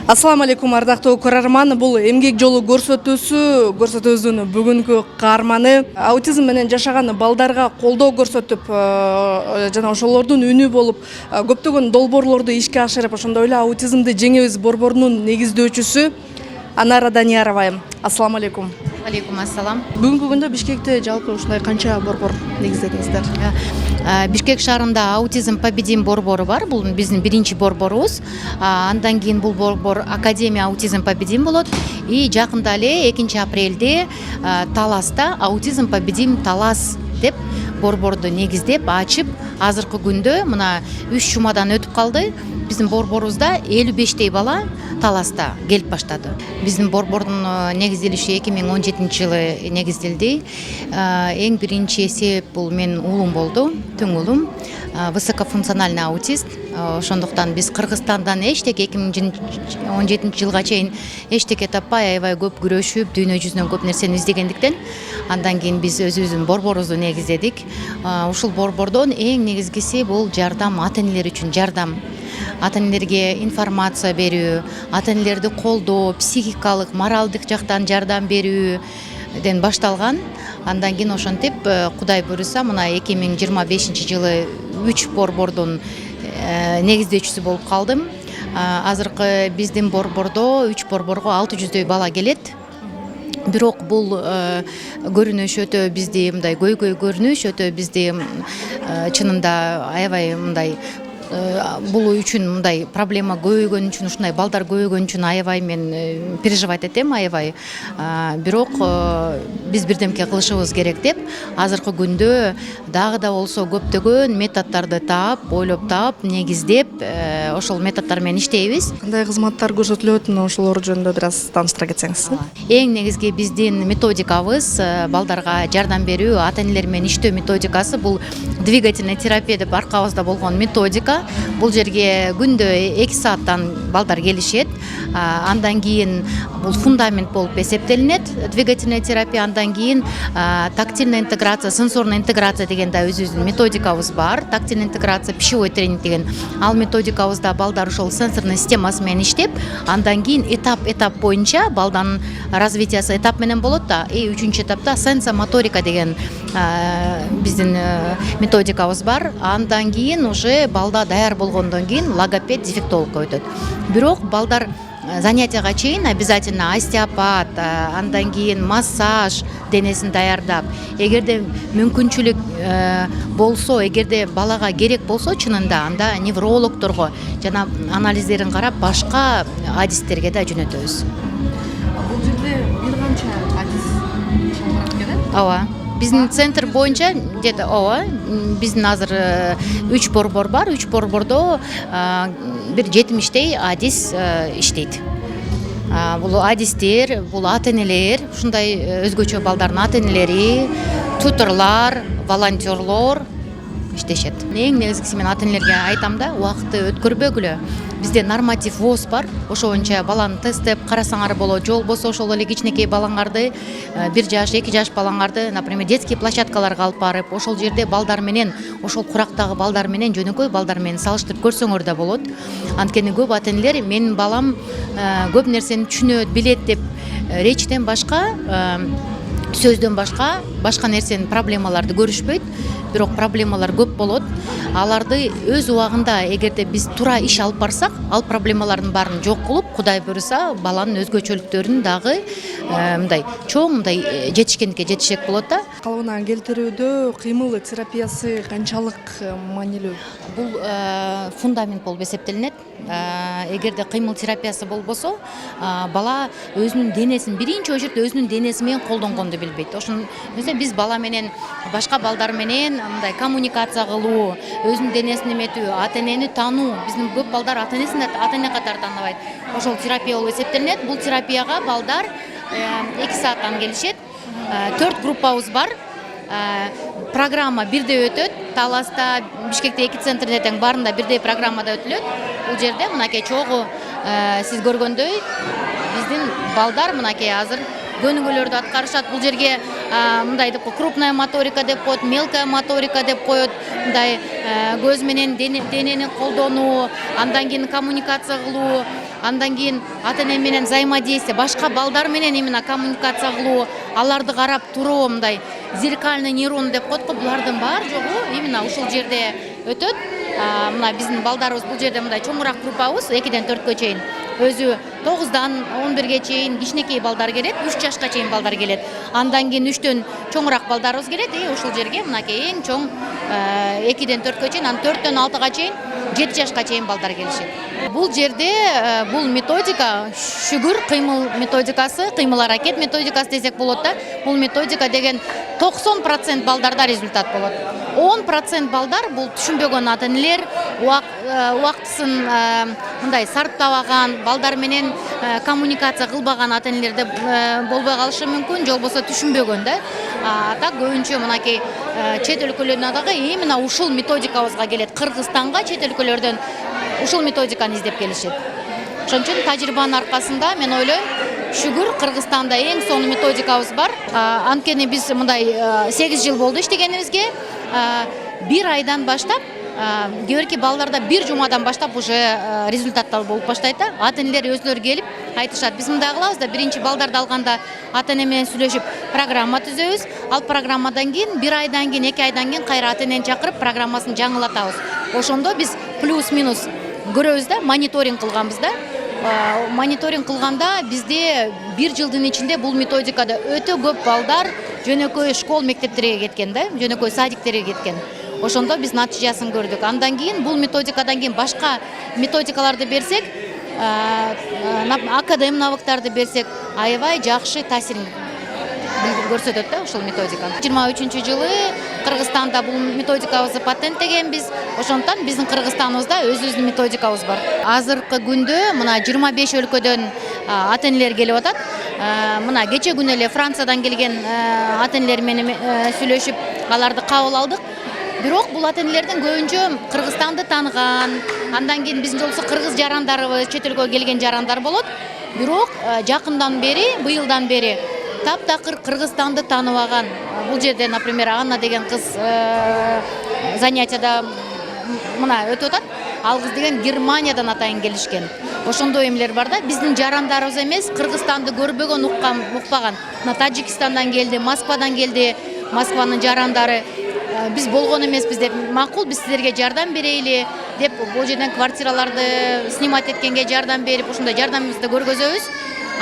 Ассаламу алейкум, ардактуу көрөрман. Бул эмгек жолу көрсөтүүбүздүн бүгүнкү каарманы аутизм менен жашаган балдарга колдоо көрсөтүп, жана ошолордун үнү болуп, көптөгөн долбоорлорду ишке ашырып, ошондой эле аутизмди жеңебиз борборунун негиздөөчүсү Анара Даниярова. Ассаламу алейкум. Алейкум ассалам. Бүгүнкү күндө Бишкекте жалпы ушундай канча борбор негиздедиңиздер? Бишкек шаарында аутизм победим борбору бар. Бул биздин биринчи борборубуз. Андан кийин бул борбор Академия аутизм победим болот. И жакында эле 2-апрелде Таласта аутизм победим Талас деп борборду негиздеп ачып, азыркы күндө мына 3 жумадан өтүп калды. Биздин борборубузда 55 бала Таласта келип баштады. Биздин борбордун негизделиши 2017-жылы негизделди. Эң биринчи эсеп бул менин уулум болду, тең уулум, высокофункциональный аутист. Ошондуктан биз Кыргызстандан эчтеке 2017-жылга чейин эчтеке таппай, аябай көп күрөшүп, дүйнө жүзүнөн көп нерсени издегендиктен андан кийин биз өзүбүздүн борборубузду негиздедик. Ушул борбордон эң негизгиси бул жардам, ата-энелер үчүн жардам. Ата-энелерге информация берүү, ата-энелерди колдоо, психикалык, моралдык жактан жардам берүүдөн башталган. Андан кийин ошентип, Кудай буйруса, мына 2025-жылы 3 борбордун негиздөөчүсү болуп калдым. Азыркы биздин борбордо 3 борборго 600дөй бала келет. Бирок бул көрүнүш өтө бизди мындай көйгөй көрүнүш өтө бизди чынында аябай мындай бул үчүн мындай проблема көбөйгөн үчүн, ушундай балдар көбөйгөн үчүн аябай мен переживать этем, аябай. Бирок биз бирдемке кылышыбыз керек деп, азыркы күндө дагы да болсо көптөгөн методдорду таап, ойлоп таап, негиздеп, ошол методдор менен иштейбиз. Кандай кызматтар көрсөтүлөт, ошолор жөнүндө бир аз тааныштыра кетсеңиз. Эң негизги биздин методикабыз балдарга жардам берүү, ата-энелер менен иштөө методикасы бул двигательная терапия деп аркабызда болгон методика. Бул жерге күндө 2 сааттан балдар келишет. Андан кийин бул фундамент болуп эсептелинет, двигательная терапия. Андан кийин тактильная интеграция, сенсорная интеграция деген да өзүбүздүн методикабыз бар. Тактильная интеграция, пищевой тренинг деген. Ал методикабызда балдар ошол сенсорный системасы менен иштеп, андан кийин этап боюнча балданын развитиясы этап менен болот да. 3-чү этапта сенсомоторика деген биздин методикабыз бар. Андан кийин уже балда даяр болгондон кийин логопед, дефектологко өтөт. Бирок балдар занятияга чейин обязательно остеопат, андан кийин массаж денесин даярдап, эгерде мүмкүнчүлүк болсо, эгерде балага керек болсо чынында, анда неврологдорго жана анализдерин карап башка адистерге да жөнөтөбүз. Бул жерде бир канча адис чалбырап келет? Ооба. Биздин центр боюнча где-то биздин азыр 3 борбор бар. 3 борбордо бир 70 адис иштейт. Бул адистер, бул ата-энелер, ушундай өзгөчө балдардын ата-энелери, туторлар, волонтерлор иштешет. Эң негизгиси мен ата-энелерге айтам да, убакытты өткөрбөгүлө. Бизде норматив ВОЗ бар. Ошо боюнча баланы тесттеп карасаңар болот. Же болбосо ошол эле кичинекей балаңарды, 1 жаш, 2 жаш балаңарды, например, детский площадкаларга алып барып, ошол жерде балдар менен, ошол курактагы балдар менен, жөнөкөй балдар менен салыштырып көрсөңөр да болот. Анткени көп ата-энелер менин балам көп нерсени түшүнөт, билет деп речтен башка, сөздөн башка нерсени, проблемаларды көрүшпөйт. Бирок проблемалар көп болот. Аларды өз убагында эгерде биз туура иш алып барсак, ал проблемалардын баарын жок кылып, Кудай буйруса, баланын өзгөчөлүктөрүн дагы мындай чоң мындай жетишкендикке жетишек болот да. Калыбына келтирүүдө кыймыл терапиясы канчалык маанилүү? Бул фундамент болуп эсептелинет. Эгерде кыймыл терапиясы болбосо, бала өзүнүн денесин, биринчи очередде өзүнүн денеси менен колдонгонду билбейт. Ошон биз бала менен, башка балдар менен мындай коммуникация кылуу, өзүнүн денесин эметүү, ата-энени таануу. Биздин көп балдар ата-энесин ата-эне катары тааныбайт. Ошол терапия болуп эсептелинет. Бул терапияга балдар 2 сааттан келишет. 4 группабыз бар. Программа бирдей өтөт. Таласта, Бишкекте 2 центрде тең баарында бирдей программада өтүлөт. Бул жерде мынакей чогуу сиз көргөндөй биздин балдар мынакей азыр көнүгүүлөрдү аткарышат. Бул жерге мындай деп крупная моторика деп коет, мелкая моторика деп коет. Мындай көз менен денени колдонуу, андан кийин коммуникация кылуу, андан кийин ата эне менен взаимодействие, башка балдар менен именно коммуникация кылуу, аларды карап туруу, мындай зеркальный нейрон деп коет го, булардын баары жогу именно ушул жерде өтөт. Мына биздин балдарыбыз бул жерде мындай чоңураак группабыз 2-ден 4кө чейин. Өзү 9-дан 11ге чейин кичинекей балдар келет, 3 жашка чейин балдар келет. Андан кийин 3төн чоңураак балдарыбыз келет, ушул жерге мынакей эң чоң 2-ден 4кө чейин, анан 4төн 6га чейин, 7 жашка чейин балдар келишет. Бул жерде бул методика шүгүр кыймыл методикасы, кыймыл аракет методикасы десек болот да. Бул методика деген 90% балдарда результат болот. 10% балдар бул түшүнбөгөн ата энелер, убактысын мындай сарптабаган, балдар менен коммуникация кылбаган ата энелерде болбой калышы мүмкүн, же болбосо түшүнбөгөн да. Так көбүнчө мынакей чет өлкөлөрдөн дагы именно ушул методикабызга келет. Кыргызстанга чет өлкөлөрдөн ушул методиканы издеп келишет. Ошон үчүн тажрыйбанын аркасында мен ойлойм, шүгүр Кыргызстанда эң сонун методикабыз бар. Анткени биз мындай 8 жыл болду иштегенибизге. 1 айдан баштап, кээбирки балдарда 1 жумадан баштап уже результаттар болуп баштайт да. Ата энелер өзлөрү келип айтышат. Биз мындай кылабыз да, биринчи балдарды алганда ата эне менен сүйлөшүп программа түзөбүз. Ал программадан кийин 1 айдан кийин, 2 айдан кийин кайра ата энени чакырып программасын жаңылатабыз. Ошондо биз плюс-минус көрөбүз да, мониторинг кылганбыз да. Мониторинг кылганда бизде 1 жылдын ичинде бул методикада өтө көп балдар жөнөкөй школ мектептерге кеткен да, жөнөкөй садиктерге кеткен. Ошондо биз натыйжасын көрдүк. Андан кийин бул методикадан кийин башка методикаларды берсек, академ навыктарды берсек, аябай жакшы таасирин көрсөтөт да ушул методика. 23-жылы Кыргызстанда бул методикабызды патенттегенбиз. Ошондон биздин Кыргызстаныбызда өзүбүздүн методикабыз бар. Азыркы күндө мына 25 өлкөдөн ата энелер келип атат. Мына кече күнү эле Франциядан келген ата энелер менен сүйлөшүп, аларды кабыл алдык. Бирок бул ата энелердин көбүнчө Кыргызстанды тааныган, андан кийин биздин жолсу кыргыз жарандарыбыз, чет өлкөгө келген жарандар болот. Бирок жакындан бери, быйылдан бери таптакыр Кыргызстанды тааныбаган. Бул жерде, например, Анна деген кыз занятияда мына өтүп атат. Ал кыз деген Германиядан атайын келишкен. Ошондой эмелер бар да, биздин жарандарыбыз эмес, Кыргызстанды көрбөгөн, укпаган. Мына Тажикстандан келди, Москвадан келди, Москванын жарандары. Биз болгон эмеспиз деп, макул биз силерге жардам берейли деп, бул жерден квартираларды снимать эткенге жардам берип, ушундай жардамыбызды көргөзөбүз.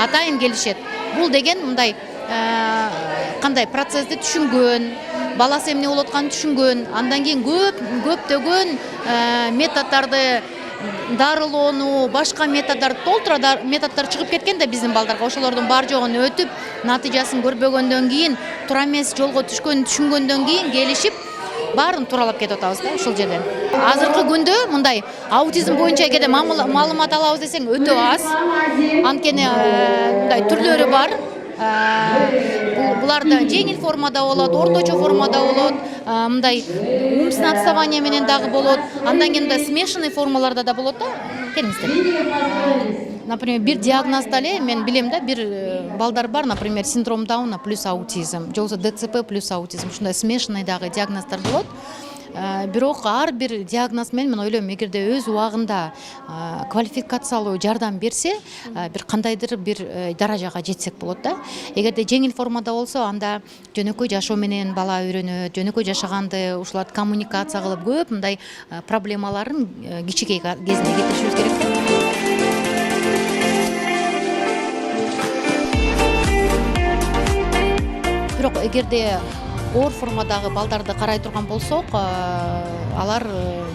Атайын келишет. Бул деген мындай кандай процессти түшүнгөн, баласы эмне болуп атканын түшүнгөн, андан кийин көптөгөн методдорду дарылоону, башка методдорду толтура методдор чыгып кеткен да биздин балдарга. Ошолордун бар жогун өтүп, натыйжасын көрбөгөндөн кийин, туура эмес жолго түшүнгөндөн кийин келишип, баарын тууралап кетип атабыз да ушул жерден. Азыркы күндө мындай аутизм боюнча кээде маалымат алабыз десең өтө аз. Анткени мындай түрлөрү бар. Буларда жеңил формада болот, орточо формада болот, мындай умственное отставание менен дагы болот. Андан кийин мындай смешанный формаларда да болот да. Келиңиздер. Например, бир диагнозда эле мен билем да, бир балдар бар, например, синдром Дауна плюс аутизм, же болбосо ДЦП плюс аутизм, ушундай смешанный дагы диагноздар болот. Бирок ар бир диагноз менен мен ойлойм, эгерде өз убагында квалификациялуу жардам берсе, бир кандайдыр бир даражага жетсек болот да. Эгерде жеңил формада болсо, анда жөнөкөй жашоо менен бала үйрөнөт, жөнөкөй жашаганды ушуларды коммуникация кылып, көп мындай проблемаларын кичинекей кезинде кетиришибиз керек. Бирок эгерде оор формадагы балдарды карай турган болсок, алар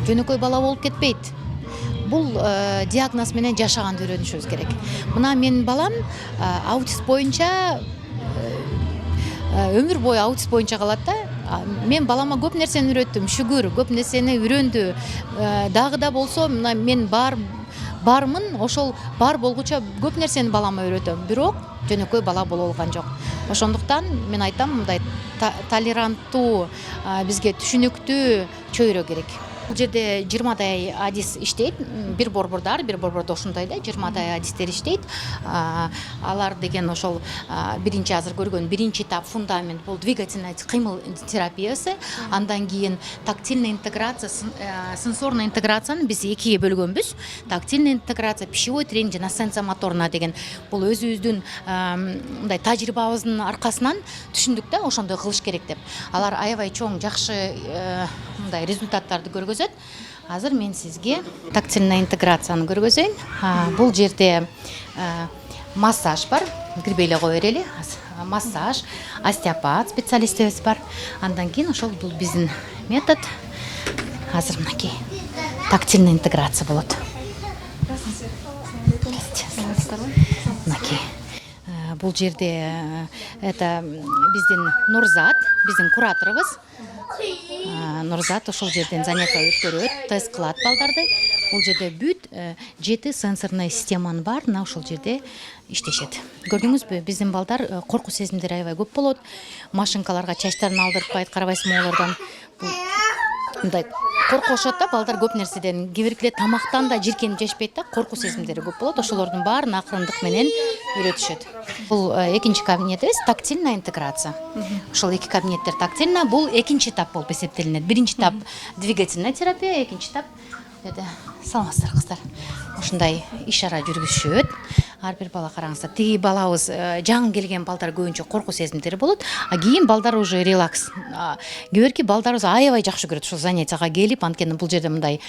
жөнөкөй бала болуп кетпейт. Бул диагноз менен жашаганды үйрөнүшүбүз керек. Мына менин балам аутист боюнча өмүр бою аутист боюнча калат да. Мен балама көп нерсени үйрөттүм, шүгүр, көп нерсени үйрөндү. Дагы да болсо, мына мен бармын, ошол бар болгуча көп нерсени балама үйрөтөм. Бирок жөнөкөй бала боло алган жок. Ошондуктан мен айтам, мындай толеранттуу, бизге түшүнүктүү чөйрө керек. бул жерде 20дай адис иштейт. Бир борборда ошондой да 20дай адистер иштейт. Алар деген ошол биринчи азыр көргөн биринчи этап фундамент бул двигательный кыймыл терапиясы. Андан кийин тактильный интеграция, сенсорный интеграцияны биз экиге бөлгөнбүз. Тактильный интеграция, пищевой тренинг жана сенсомоторный деген бул өзүбүздүн мындай тажрыйбабыздын аркасынан түшүндүк да ошондой кылыш керек деп. Алар аябай чоң жакшы мындай результаттарды көргөзөт. Азыр мен сизге тактильный интеграцияны көргөзөйүн. Бул жерде массаж бар. Кирбей эле кое берели. Массаж, остеопат специалистибиз бар. Андан кийин ошол бул биздин метод. Азыр мынакей тактильный интеграция болот. Мынакей. Бул жерде это биздин Нурзат, биздин кураторубуз. Нурзат ошол жерден занятия өткөрөт, тест кылат балдарды. Бул жерде бүт 7 сенсорный системаны бар, мына ошол жерде иштешет. Көрдүңүзбү, биздин балдар коркуу сезимдери аябай көп болот. Машинкаларга чачтарын алдыртпайт, карабайсызбы олордон. Мындай коркушат да, балдар көп нерседен, кээ тамактан да жиркенип жешпейт да, коркуу сезимдери көп болот. Ошолордун баарын акырындык менен үйрөтүшөт. Бул экинчи кабинетибиз тактильная интеграция. Ошол эки кабинеттер тактильный, бул экинчи этап болуп эсептелинет. Биринчи этап двигательная терапия, экинчи этап саламатсыздар кыздар. Ушундай ишара жүргүзүшөт. Ар бир бала караңыздар. Тиги балабыз жаңы келген балдар көбүнчө коркуу сезимдери болот. Кийин балдар уже релакс. Кээ балдарыбыз аябай жакшы көрөт ушул занятияга келип, анткени бул жерде мындай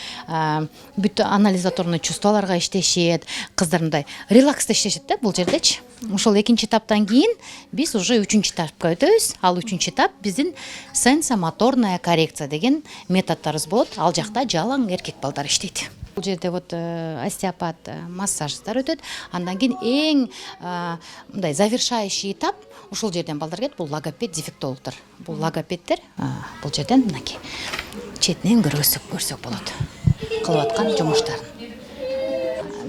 бүт анализаторный чувстволорго иштешет. Кыздар мындай релакста иштешет да бул жердечи. Ошол экинчи этаптан кийин биз уже үчүнчү этапка өтөбүз. Ал үчүнчү этап биздин сенсомоторная коррекция деген методдорубуз болот. Ал жакта жалаң эркек балдар иштейт. Бул жерде остеопат массаждар өтөт. Андан кийин эң мындай завершающий этап ушул жерден балдар келет. Бул логопед, дефектологдор. Бул логопеддер бул жерден мынакей четинен көрсөк болот. Кылып аткан жумуштарын.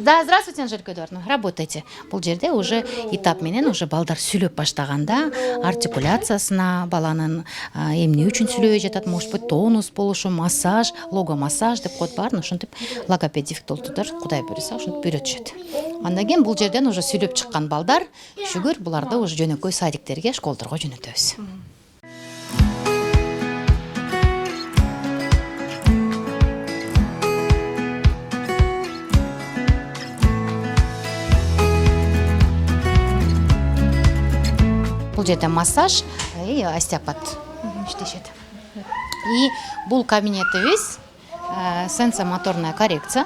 Да, здравствуйте, Анжелика Эдуардовна, работайте. Бул жерде уже этап менен уже балдар сүйлөп баштаганда артикуляциясына, баланын эмне үчүн сүйлөбөй жатат, может быть, тонус болушу, массаж, логомассаж деп коет, баарын ошентип логопед дефектологдор Кудай буйруса ошентип үйрөтүшөт. Андан кийин бул жерден уже сүйлөп чыккан балдар шүгүр буларды уже жөнөкөй садиктерге, школдорго жөнөтөбүз. Бул жерде массаж и остеопат иштешет. И бул кабинетибиз сенсомоторная коррекция.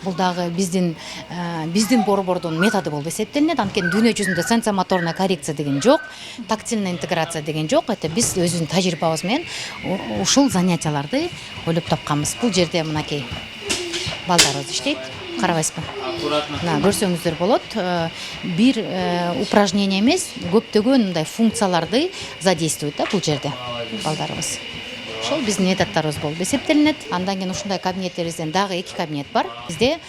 Бул дагы биздин борбордун методу болуп эсептелинет. Анткени дүйнө жүзүндө сенсомоторная коррекция деген жок, тактильная интеграция деген жок. Это биз өзүбүздүн тажрыйбабыз менен ушул занятияларды ойлоп тапканбыз. Бул жерде мынакей балдарыбыз иштейт. Карабайсызбы? Мына көрсөңүздөр болот. Бир упражнение эмес, көптөгөн мындай функцияларды задействуйт да бул жерде балдарыбыз. Ошол биздин методдорубуз болуп эсептелинет. Андан кийин ушундай кабинеттерибизден дагы 2 кабинет бар. Бизде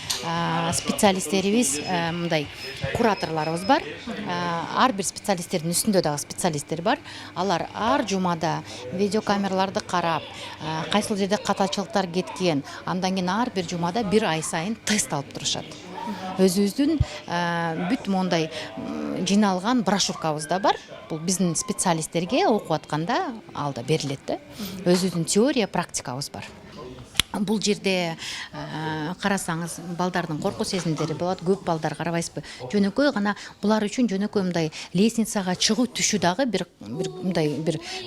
специалисттерибиз, мындай кураторлорубуз бар. Ар бир специалисттердин үстүндө дагы специалисттер бар. Алар ар жумада видеокамераларды карап, кайсыл жерде катачылыктар кеткен, андан кийин ар бир жумада 1 ай сайын тест алып турушат. Өзүбүздүн бүт мондай жиналган брошюркабыз да бар. Бул биздин специалисттерге окуп атканда алда берилет да. Өзүбүздүн теория, практикабыз бар. Бул жерде карасаңыз балдардын коркуу сезимдери болот. Көп балдар карабайсызбы? Жөнөкөй гана булар үчүн жөнөкөй мындай лестницага чыгуу түшүү дагы бир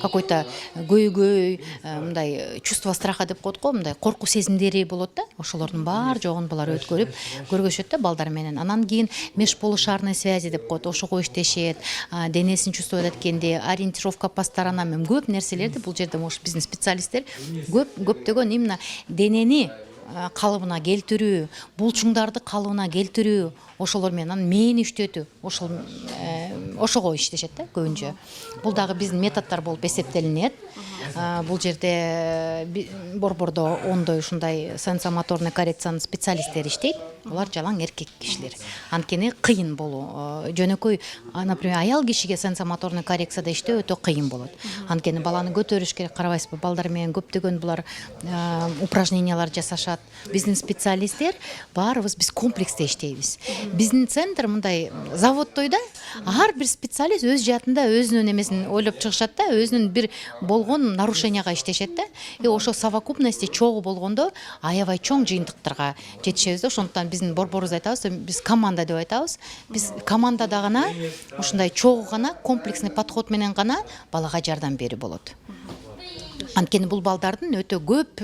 какой-то көйгөй, мындай чувство страха деп коет го, мындай коркуу сезимдери болот да. Ошолордун бар жогун булар өткөрүп көргөзөт да балдар менен. Анан кийин межполушарный связи деп коет. Ошого иштешет, денесин чувствовать эткенде, ориентировка по сторонам, көп нерселерди бул жерде биздин специалисттер көптөгөн именно денени калыбына келтирүү, булчуңдарды калыбына келтирүү, ошолор менен мээни иштетүү, ошол ошого иштешет да көбүнчө. Бул дагы биздин методдор болуп эсептелинет. Бул жерде борбордо ондой ушундай сенсомоторный коррекциянын специалисттери иштейт. Алар жалаң эркек кишилер. Анткени кыйын болуу. Жөнөкөй, например, аял кишиге сенсомоторный коррекцияда иштөө өтө кыйын болот. Анткени баланы көтөрүш керек, карабайсызбы, балдар менен көптөгөн булар упражнениялар жасашат. Биздин специалисттер баарыбыз биз комплексте иштейбиз. Биздин центр мындай заводтой да, ар бир специалист өз жаатында өзүнүн эмесин ойлоп чыгышат да, өзүнүн бир болгон нарушенияга иштешет да. Ошо совокупности чогуу болгондо аябай чоң жыйынтыктарга жетишебиз да. Ошондуктан биздин борборубуз айтабыз, биз команда деп айтабыз. Биз командада гана ушундай чогуу гана комплексный подход менен гана балага жардам берүү болот. Анткени бул балдардын өтө көп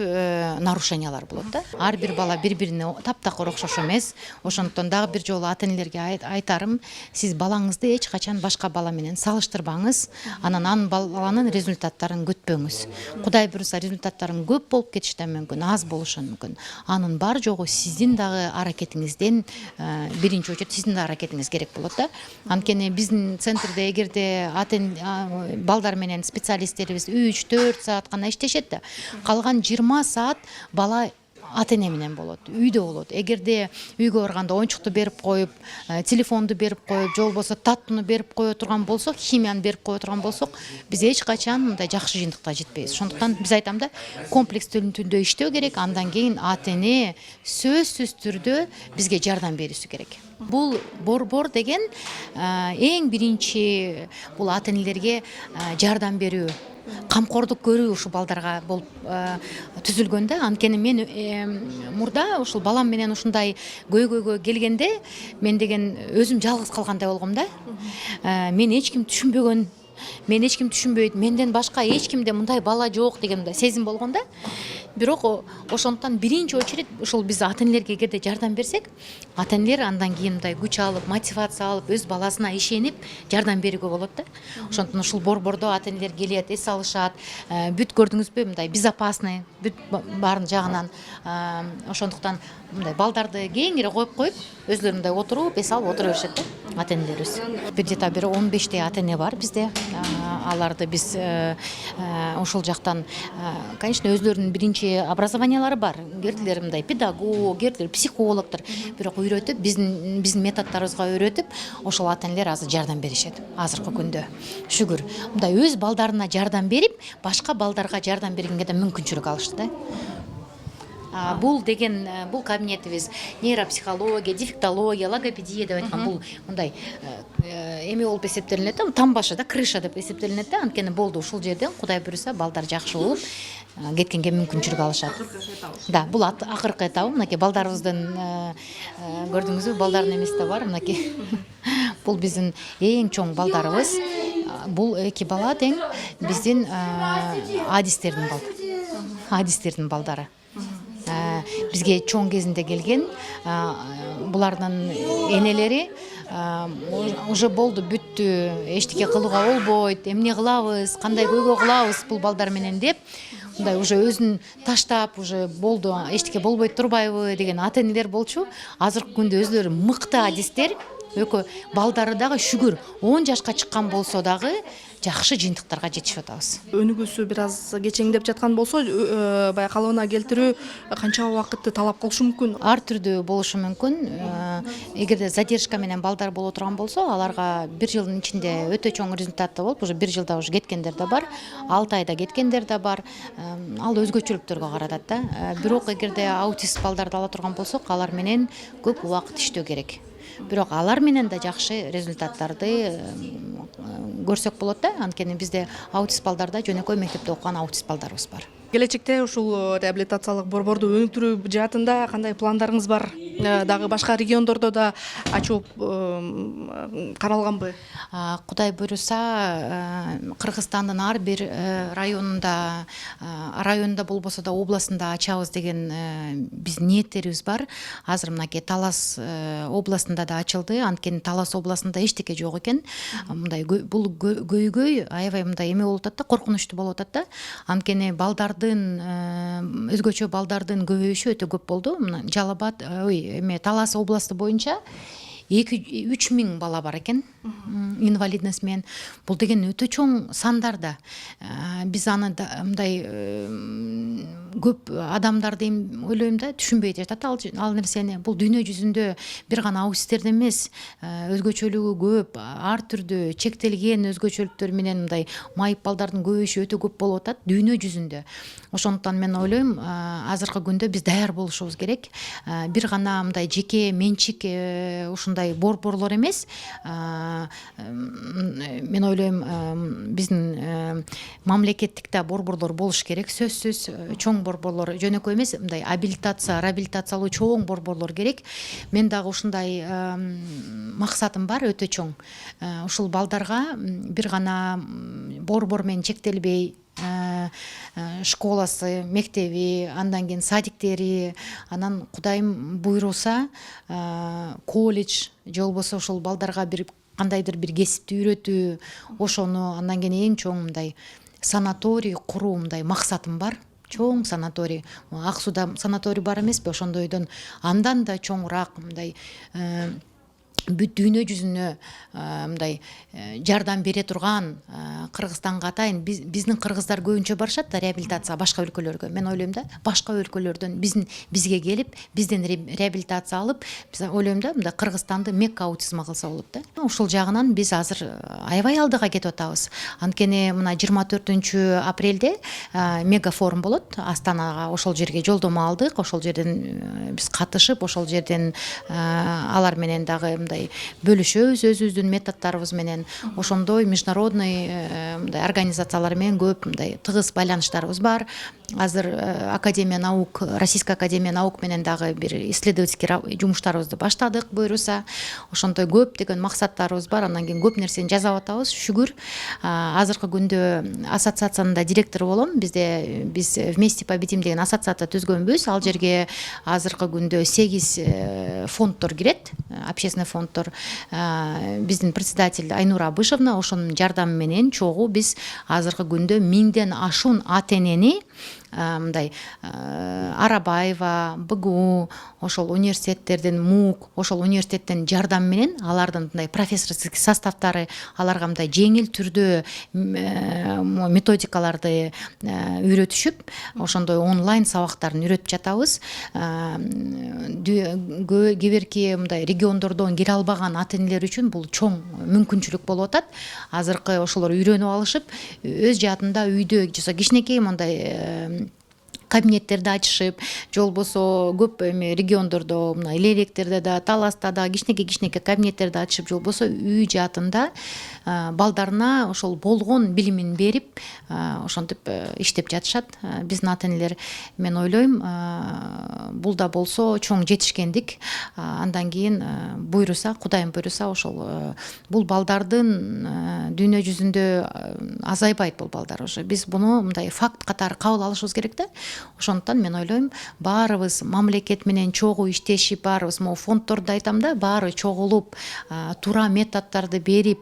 нарушениялар болот да. Ар бир бала бири-бирине таптакыр окшош эмес. Ошондуктан дагы бир жолу ата-энелерге айтарым, сиз балаңызды эч качан башка бала менен салыштырбаңыз, анан баланын результаттарын күтпөңүз. Кудай буйруса результаттарын көп болуп кетиши да мүмкүн, аз болушу мүмкүн. Анын бар жогу сиздин дагы аракетиңизден биринчи очередь сиздин да аракетиңиз керек болот да. Анткени биздин центрде эгерде балдар менен специалисттерибиз 3-4 саат иштешет да. Калган 20 саат бала ата-эне менен болот, үйдө болот. Эгерде үйгө барганда оюнчукту берип коюп, телефонду берип коюп, же болбосо таттууну берип кое турган болсок, химияны берип кое турган болсок, биз эч качан мындай жакшы жыйынтыкка жетпейбиз. Ошондуктан биз айтам да, комплекстүү түрдө иштөө керек, андан кийин ата-эне сөзсүз түрдө бизге жардам берүүсү керек. Бул борбор деген эң биринчи бул ата-энелерге жардам берүү, камкордук көрүү ушул балдарга болуп түзүлгөн да. Анткени мен мурда ушул балам менен ушундай көйгөйгө келгенде мен деген өзүм жалгыз калгандай болгом да. Мен эч ким түшүнбөгөн, мен эч ким түшүнбөйт, менден башка эч кимде мындай бала жок деген мындай сезим болгон да. Бирок ошондуктан биринчи очередь ушул биз ата-энелерге эгерде жардам берсек, ата-энелер андан кийин мындай күч алып, мотивация алып, өз баласына ишенип жардам берүүгө болот да. Ошондуктан ушул борбордо ата-энелер келет, эс алышат, бүт көрдүңүзбү, мындай безопасный, бүт баарын жагынан. Ошондуктан мындай балдарды кеңири коюп, өзлөрү мындай отуруп, эс алып отура беришет да ата-энелерибиз. Где-то бир 15 ата-эне бар бизде. Аларды биз ошол жактан, конечно, өзлөрүнүн биринчи образованиялары бар. Кердилер мындай педагог, кердилер психологдор. Бирок үйрөтүп, биздин методдорубузга үйрөтүп, ошол ата-энелер азыр жардам беришет. Азыркы күндө шүгүр. Мындай өз балдарына жардам берип, башка балдарга жардам бергенге да мүмкүнчүлүк алышты да. Бул деген бул кабинетибиз нейропсихология, дефектология, логопедия деп айткан бул мындай эме болуп эсептелинет да, тамбашы да, крыша деп эсептелинет да. Анткени болду ушул жерден Кудай буйруса балдар жакшы болуп кеткенге мүмкүнчүлүк алышат. Да, бул акыркы этабы. Мынакей балдарыбыздын көрдүңүзбү, балдардын эмеси да бар, мынакей. Бул биздин эң чоң балдарыбыз. Бул эки бала тең биздин адистердин бaldары. Бизге чоң кезинде келген, булардын энелери уже болду, бүттү, эчтеке кылууга болбойт, эмне кылабыз, кандай көйгөй кылабыз бул балдар менен деп, мындай уже өзүн таштап, уже болду, эчтеке болбой турбайбы деген ата-энелер болчу. Азыркы күндө өзлөрү мыкты адистер, өкө балдары дагы шүгүр 10 жашка чыккан болсо дагы жакшы жыйынтыктарга жетишип атабыз. Өнүгүүсү бир аз кечеңдеп жаткан болсо, баягы калыбына келтирүү канча убакытты талап кылышы мүмкүн? Ар түрдүү болушу мүмкүн. Эгерде задержка менен балдар боло турган болсо, аларга 1 жылдын ичинде өтө чоң результаты болуп, уже 1 жылда уже кеткендер да бар, 6 айда кеткендер да бар. Ал өзгөчөлүктөргө каратат да. Бирок эгерде аутист балдарды ала турган болсок, алар менен көп убакыт иштөө керек. Бирок алар менен да жакшы результаттарды көрсөк болот да. Анткени бизде аутист балдарда жөнөкөй мектепте окуган аутист балдарыбыз бар. Келечекте ушул реабилитациялык борборду өнүктүрүү жаатында кандай пландарыңыз бар? Дагы башка региондордо да ачуу каралганбы? Кудай буйруса, Кыргызстандын ар бир районунда болбосо да областында ачабыз деген биздин ниеттерибиз бар. Азыр мынакей Талас областында да ачылды. Анткени Талас областында эчтеке жок экен. Мындай бул көйгөй аябай мындай эме болуп атат да, коркунучтуу болуп атат да. Анткени өзгөчө балдардын көбөйүшү өтө көп болду. Жалал Абад, Талас областы боюнча 2-3 миң бала бар экен инвалидность менен. Бул деген өтө чоң сандар да. Биз аны мындай көп адамдар дейм ойлойм да, түшүнбөй жатат ал нерсени. Бул дүйнө жүзүндө бир гана аутисттерде эмес, өзгөчөлүгү көп, ар түрдүү чектелген өзгөчөлүктөр менен мындай майып балдардын көбөйүшү өтө көп болуп атат дүйнө жүзүндө. Ошондуктан мен ойлойм, азыркы күндө биз даяр болушубуз керек. Бир гана мындай жеке менчик ушундай борборлор эмес, мен ойлойм биздин мамлекеттикте борборлор болуш керек, сөзсүз чоң борборлор, жөнөкөй эмес, мындай реабилитациялуу чоң борборлор керек. Мен дагы ушундай максатым бар, өтө чоң. Ушул балдарга бир гана борбор менен чектелбей, школасы, мектеби, андан кийин садиктери, анан Кудайым буйруса колледж, же болбосо ушул балдарга бир кандайдыр бир кесипти үйрөтүү, ошону андан кийин эң чоң мындай санаторий куруу мындай максатым бар. Чоң санаторий. Ак Сууда санаторий бар эмеспи? Ошондойдон андан да чоңураак мындай бүт дүйнө жүзүнө мындай жардам бере турган, Кыргызстанга атайын, биздин кыргыздар көбүнчө барышат да реабилитацияга башка өлкөлөргө. Мен ойлойм да, башка өлкөлөрдөн бизге келип, бизден реабилитация алып, биз ойлойм да, мындай Кыргызстанды Мекка аутизмга кылса болот да. Ушул жагынан биз азыр аябай алдыга кетип атабыз. Анткени мына 24 апрелде мега форум болот Астанага. Ошол жерге жолдомо алдык, ошол жерден биз катышып, ошол жерден алар менен дагы мындай бөлүшөбүз өзүбүздүн методдорубуз менен. Ошондой международный мындай организациялар менен көп мындай тыгыз байланыштарыбыз бар. Азыр Академия наук, Российская академия наук менен дагы бир исследовательский жумуштарыбызды баштадык буйруса. Ошондой көп деген максаттарыбыз бар. Андан кийин көп нерсени жасап атабыз, шүгүр. Азыркы күндө ассоциациянын да директору болом. Биз вместе победим деген ассоциация түзгөнбүз. Ал жерге азыркы күндө 8 фонддор кирет, общественный фонддор. Биздин председатель Айнура Абышевна, ошонун жардамы менен чогуу биз азыркы күндө 1000ден ашуун ата-энени мындай Арабаева, БГУ, ошол университеттерден МУК, ошол университеттен жардам менен алардын мындай профессорский составтары аларга мындай жеңил түрдө методикаларды үйрөтүшүп, ошондой онлайн сабактарын үйрөтүп жатабыз. Кээ мындай региондордон кире албаган ата-энелер үчүн бул чоң мүмкүнчүлүк болуп атат. Азыркы ошолор үйрөнүп алышып, өз жаатында үйдө кичинекей мындай кабинеттерди ачышып, же болбосо көп региондордо, мына Лелектерде да, Таласта да кичинекей кабинеттерди ачышып, же болбосо үй жаатында балдарына ошол болгон билимин берип, ошентип иштеп жатышат биздин ата-энелер. Мен ойлойм, бул да болсо чоң жетишкендик. Андан кийин буйруса, Кудайым буйруса, ошол бул балдардын дүйнө жүзүндө азайбайт бул балдар уже. Биз буну мындай факт катары кабыл алышыбыз керек да. Ошондуктан мен ойлойм, баарыбыз мамлекет менен чогуу иштешип, баарыбыз могу фонддорду айтам да, баары чогулуп, туура методдорду берип,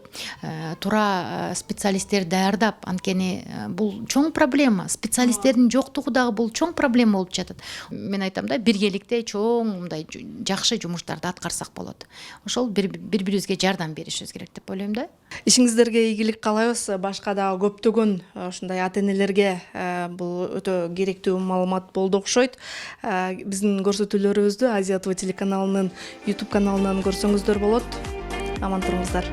туура специалисттер даярдап, анткени бул чоң проблема. Специалисттердин жоктугу дагы бул чоң проблема болуп жатат. Мен айтам да, биргеликте чоң мындай жакшы жумуштарды аткарсак болот. Ошол бири-бирибизге жардам беришибиз керек деп ойлойм да. Ишиңиздерге ийгилик каалайбыз. Башка дагы көптөгөн ушундай ата-энелерге бул өтө керектүү маалымат болду окшойт. Биздин көрсөтүүлөрүбүздү Азия ТВ телеканалынын YouTube каналынан көрсөңүздөр болот. Аман туруңуздар.